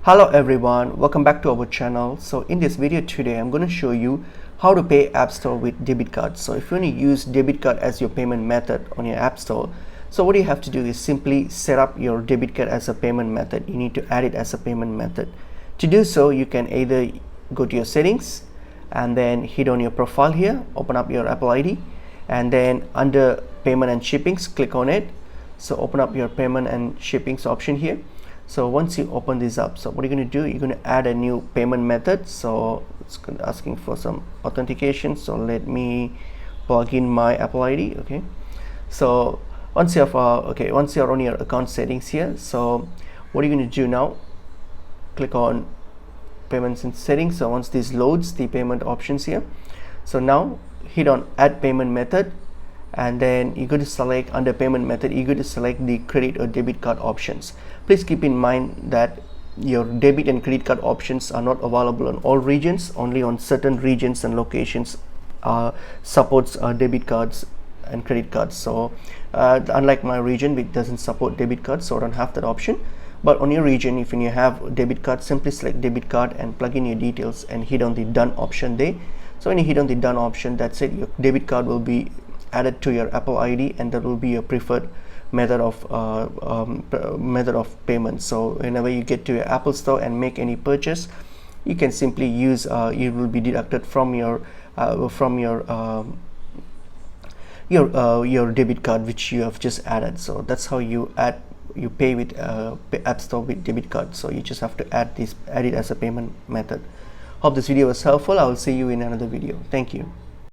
Hello everyone, welcome back to our channel. So in this video today I'm going to show you how to pay App Store with debit card. So if you want to use debit card as your payment method on your App Store, so what you have to do is simply set up your debit card as a payment method. You need to add it as a payment method. To do so, you can either go to your settings and then hit on your profile here, open up your Apple ID, and then under payment and shippings, click on it. So open up your payment and shippings option here. So once you open this up, so what you're going to do, you're going to add a new payment method. So it's asking for some authentication, so let me plug in my Apple ID. Okay, so once you have once you're on your account settings here, so what are you going to do now? Click on payments and settings. So once this loads the payment options here, so now hit on add payment method, and then you're going to select under payment method, you're going to select the credit or debit card options. Please keep in mind that your debit and credit card options are not available on all regions. Only on certain regions and locations supports debit cards and credit cards. So unlike my region, which doesn't support debit cards, so I don't have that option. But on your region, if you have debit card, simply select debit card and plug in your details and hit on the done option there. So when you hit on the done option, that's it, your debit card will be added to your Apple ID, and that will be your preferred method of payment. So whenever you get to your Apple Store and make any purchase, you can simply use it will be deducted from your debit card which you have just added. So that's how you pay with App Store with debit card. So you just have to add it as a payment method. Hope this video was helpful. I will see you in another video. Thank you.